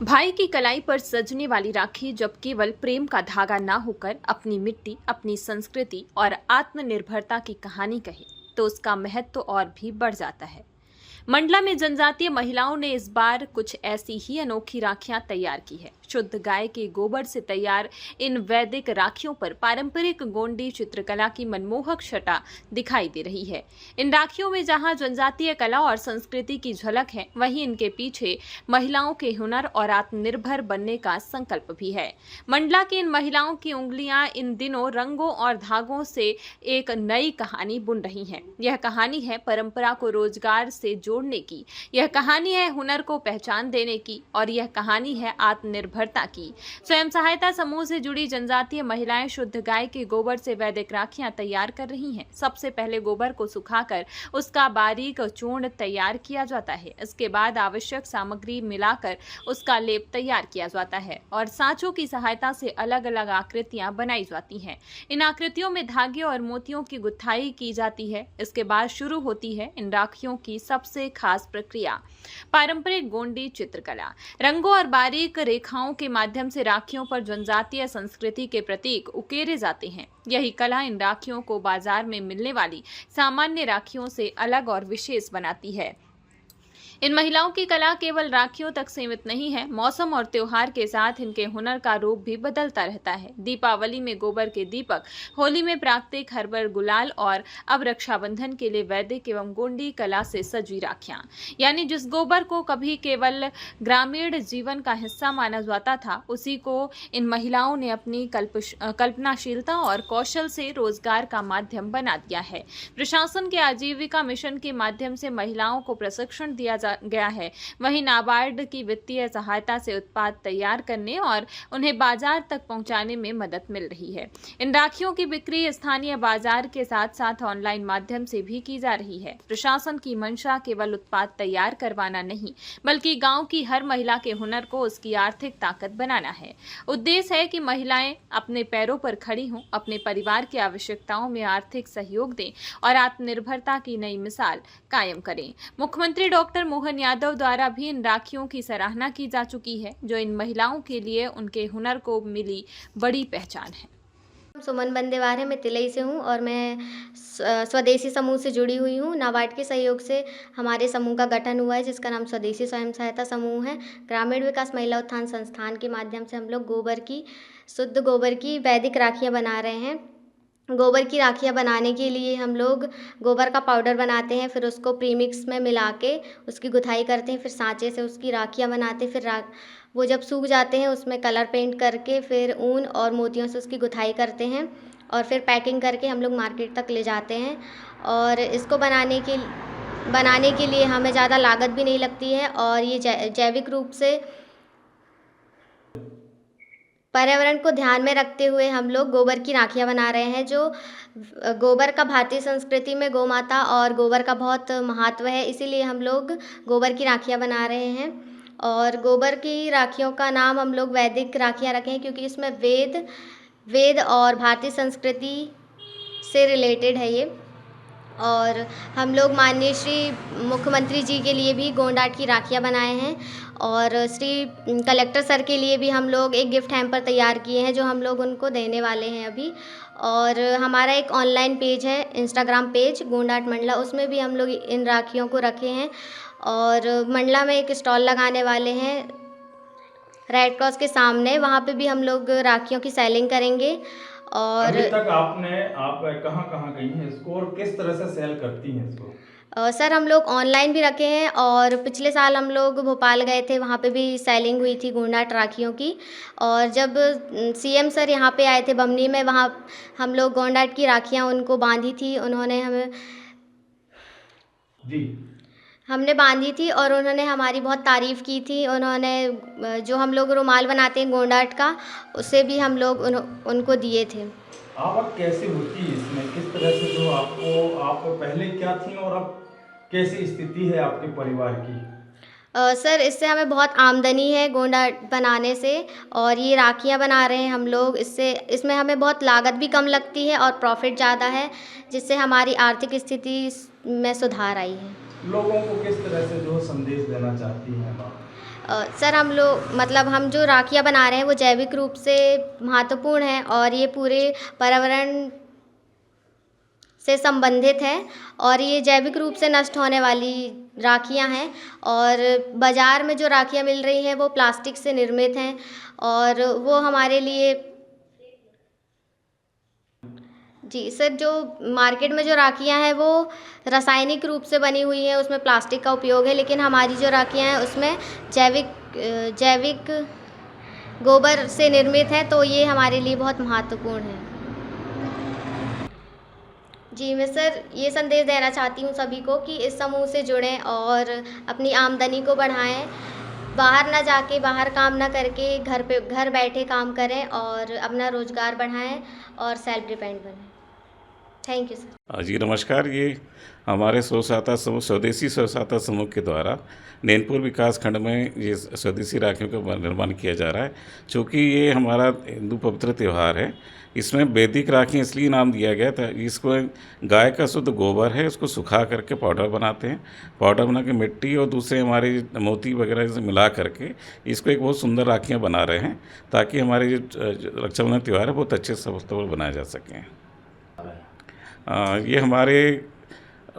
भाई की कलाई पर सजने वाली राखी जब केवल प्रेम का धागा ना होकर अपनी मिट्टी, अपनी संस्कृति और आत्मनिर्भरता की कहानी कहे तो उसका महत्व और भी बढ़ जाता है। मंडला में जनजातीय महिलाओं ने इस बार कुछ ऐसी ही अनोखी राखियां तैयार की है। शुद्ध गाय के गोबर से तैयार इन वैदिक राखियों पर पारंपरिक गोंडी चित्रकला की मनमोहक छटा दिखाई दे रही है। इन राखियों में जहां जनजातीय कला और संस्कृति की झलक है, वहीं इनके पीछे महिलाओं के हुनर और आत्मनिर्भर बनने का संकल्प भी है। मंडला की इन महिलाओं की उंगलियां इन दिनों रंगों और धागों से एक नई कहानी बुन रही हैं। यह कहानी है परंपरा को रोजगार से जोड़ने की, यह कहानी है हुनर को पहचान देने की और यह कहानी है आत्मनिर्भरता की। स्वयं सहायता समूह से जुड़ी जनजातीय महिलाएं शुद्ध गाय के गोबर से वैदिक राखियां तैयार कर रही हैं। सबसे पहले गोबर को सुखाकर उसका बारीक चूर्ण तैयार किया जाता है। इसके बाद आवश्यक सामग्री मिलाकर उसका लेप तैयार किया जाता है और सांचों की सहायता से अलग अलग आकृतियां बनाई जाती हैं। इन आकृतियों में धागे और मोतियों की गुथाई की जाती है। इसके बाद शुरू होती है इन राखियों की सबसे खास प्रक्रिया, पारंपरिक गोंडी चित्रकला। रंगों और बारीक रेखाओं के माध्यम से राखियों पर जनजातीय संस्कृति के प्रतीक उकेरे जाते हैं। यही कला इन राखियों को बाजार में मिलने वाली सामान्य राखियों से अलग और विशेष बनाती है। इन महिलाओं की कला केवल राखियों तक सीमित नहीं है, मौसम और त्योहार के साथ इनके हुनर का रूप भी बदलता रहता है। दीपावली में गोबर के दीपक, होली में प्राकृतिक हर्बल गुलाल और अब रक्षाबंधन के लिए वैदिक एवं गोंडी कला से सजी राखियां। यानी जिस गोबर को कभी केवल ग्रामीण जीवन का हिस्सा माना जाता था, उसी को इन महिलाओं ने अपनी कल्पनाशीलता और कौशल से रोजगार का माध्यम बना दिया है। प्रशासन के आजीविका मिशन के माध्यम से महिलाओं को प्रशिक्षण दिया गया है। वहीं नाबार्ड की वित्तीय सहायता से उत्पाद तैयार करने और उन्हें बाजार तक पहुंचाने में मदद मिल रही है। इन राखियों की बिक्री स्थानीय बाजार के साथ साथ ऑनलाइन माध्यम से भी की जा रही है। प्रशासन की मंशा केवल उत्पाद तैयार करवाना नहीं, बल्कि गांव की हर महिला के हुनर को उसकी आर्थिक ताकत बनाना है। उद्देश्य है कि महिलाएं अपने पैरों पर खड़ी हों, अपने परिवार की आवश्यकताओं में आर्थिक सहयोग दें और आत्मनिर्भरता की नई मिसाल कायम करें। मुख्यमंत्री डॉक्टर मोहन यादव द्वारा भी इन राखियों की सराहना की जा चुकी है, जो इन महिलाओं के लिए उनके हुनर को मिली बड़ी पहचान है। सुमन बंदेवार है, मैं तिलई से हूँ और मैं स्वदेशी समूह से जुड़ी हुई हूँ। नाबार्ड के सहयोग से हमारे समूह का गठन हुआ है, जिसका नाम स्वदेशी स्वयं सहायता समूह है। ग्रामीण विकास महिला उत्थान संस्थान के माध्यम से हम लोग शुद्ध गोबर की वैदिक राखियाँ बना रहे हैं। गोबर की राखियाँ बनाने के लिए हम लोग गोबर का पाउडर बनाते हैं, फिर उसको प्रीमिक्स में मिला के उसकी गुथाई करते हैं, फिर सांचे से उसकी राखियाँ बनाते हैं। फिर वो जब सूख जाते हैं उसमें कलर पेंट करके फिर ऊन और मोतियों से उसकी गुथाई करते हैं और फिर पैकिंग करके हम लोग मार्केट तक ले जाते हैं। और इसको बनाने के लिए हमें ज़्यादा लागत भी नहीं लगती है और ये जैविक रूप से पर्यावरण को ध्यान में रखते हुए हम लोग गोबर की राखियाँ बना रहे हैं। जो गोबर का भारतीय संस्कृति में गौ माता और गोबर का बहुत महत्व है, इसीलिए हम लोग गोबर की राखियाँ बना रहे हैं। और गोबर की राखियों का नाम हम लोग वैदिक राखियाँ रखे हैं, क्योंकि इसमें वेद और भारतीय संस्कृति से रिलेटेड है ये। और हम लोग माननीय श्री मुख्यमंत्री जी के लिए भी गोंड आर्ट की राखियाँ बनाए हैं और श्री कलेक्टर सर के लिए भी हम लोग एक गिफ्ट हैम्पर तैयार किए हैं, जो हम लोग उनको देने वाले हैं अभी। और हमारा एक ऑनलाइन पेज है, Instagram page Gond art Mandla, उसमें भी हम लोग इन राखियों को रखे हैं। और मंडला में एक स्टॉल लगाने वाले हैं रेड क्रॉस के सामने, वहाँ पे भी हम लोग राखियों की सेलिंग करेंगे। और अभी तक आप कहाँ गई हैं इसको और किस तरह से सेल करती हैं इसको? सर हम लोग ऑनलाइन भी रखे हैं और पिछले साल हम लोग भोपाल गए थे, वहाँ पे भी सेलिंग हुई थी गोंड आर्ट राखियों की। और जब सीएम सर यहाँ पे आए थे बमनी में, वहाँ हम लोग गोंड आर्ट की राखियाँ उनको बांधी थी, हमने बांधी थी और उन्होंने हमारी बहुत तारीफ़ की थी। उन्होंने जो हम लोग रुमाल बनाते हैं गोंड आर्ट का, उसे भी हम लोग उनको दिए थे। आप कैसे होती है इसमें, किस तरह से जो आप पहले क्या थी और अब कैसी स्थिति है आपके परिवार की? सर इससे हमें बहुत आमदनी है गोंड आर्ट बनाने से, और ये राखियाँ बना रहे हैं हम लोग, इसमें हमें बहुत लागत भी कम लगती है और प्रॉफिट ज़्यादा है, जिससे हमारी आर्थिक स्थिति में सुधार आई है। लोगों को किस तरह से जो संदेश देना चाहती हैं आप? सर हम लोग मतलब हम जो राखियाँ बना रहे हैं वो जैविक रूप से महत्वपूर्ण है और ये पूरे पर्यावरण से संबंधित है और ये जैविक रूप से नष्ट होने वाली राखियाँ हैं और बाज़ार में जो राखियाँ मिल रही हैं वो प्लास्टिक से निर्मित हैं और वो हमारे लिए जी सर, जो मार्केट में जो राखियाँ हैं वो रासायनिक रूप से बनी हुई हैं, उसमें प्लास्टिक का उपयोग है, लेकिन हमारी जो राखियाँ हैं उसमें जैविक गोबर से निर्मित है, तो ये हमारे लिए बहुत महत्वपूर्ण है। जी, मैं सर ये संदेश देना चाहती हूँ सभी को कि इस समूह से जुड़ें और अपनी आमदनी को बढ़ाएँ। बाहर ना जाके, बाहर काम ना करके घर बैठे काम करें और अपना रोज़गार बढ़ाएँ और सेल्फ डिपेंड बनें। Thank you sir. जी नमस्कार। ये हमारे स्व सहायता समूह स्वदेशी स्व सहायता समूह के द्वारा नैनपुर विकास खंड में ये स्वदेशी राखियों का निर्माण किया जा रहा है। चूँकि ये हमारा हिंदू पवित्र त्यौहार है, इसमें वैदिक राखी इसलिए नाम दिया गया था। इसको गाय का शुद्ध गोबर है, उसको सुखा करके पाउडर बनाते हैं। पाउडर बना के मिट्टी और दूसरे हमारे मोती वगैरह से मिला करके इसको एक बहुत सुंदर राखियाँ बना रहे हैं, ताकि हमारे जो रक्षाबंधन त्यौहार है बहुत अच्छे से बनाया जा सकें। ये हमारे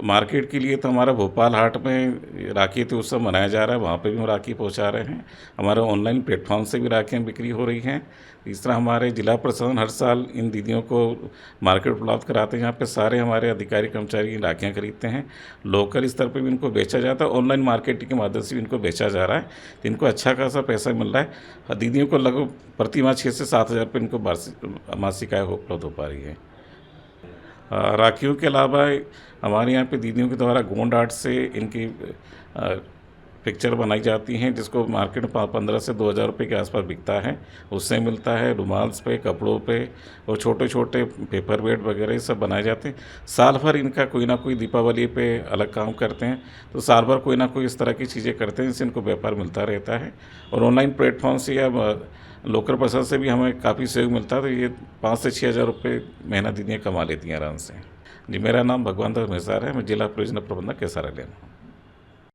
मार्केट के लिए तो हमारा भोपाल हाट में राखी उत्सव मनाया जा रहा है, वहाँ पे भी हम राखी पहुँचा रहे हैं। हमारे ऑनलाइन प्लेटफॉर्म से भी राखियाँ बिक्री हो रही हैं। इस तरह हमारे जिला प्रशासन हर साल इन दीदियों को मार्केट उपलब्ध कराते हैं, यहाँ पे सारे हमारे अधिकारी कर्मचारी राखियाँ खरीदते हैं। लोकल स्तर पे भी इनको बेचा जाता है, ऑनलाइन मार्केटिंग के माध्यम से भी इनको बेचा जा रहा है, तो इनको अच्छा खासा पैसा मिल रहा है। दीदियों को लगभग प्रति माह 6 से 7 हज़ार रुपये इनको मासिक आय उपलब्ध हो पा रही है। राखियों के अलावा हमारे यहाँ पे दीदियों के द्वारा गोंड आर्ट से इनकी पिक्चर बनाई जाती हैं, जिसको मार्केट में 15 से 2,000 रुपये के आसपास बिकता है। उससे मिलता है रुमाल्स पे, कपड़ों पे और छोटे छोटे पेपर वेट वगैरह ये सब बनाए जाते हैं। साल भर इनका कोई ना कोई दीपावली पे अलग काम करते हैं, तो साल भर कोई ना कोई इस तरह की चीज़ें करते हैं जिससे इनको व्यापार मिलता रहता है। और ऑनलाइन प्लेटफॉर्म से या लोकल पर्सन से भी हमें काफ़ी सहयोग मिलता है, तो ये 5 से 6 हज़ार रुपये महीना दीदियाँ कमा लेती हैं आराम से। जी, मेरा नाम भगवान दास मिसार है, मैं जिला परियोजना प्रबंधक केसारा लेन हूँ।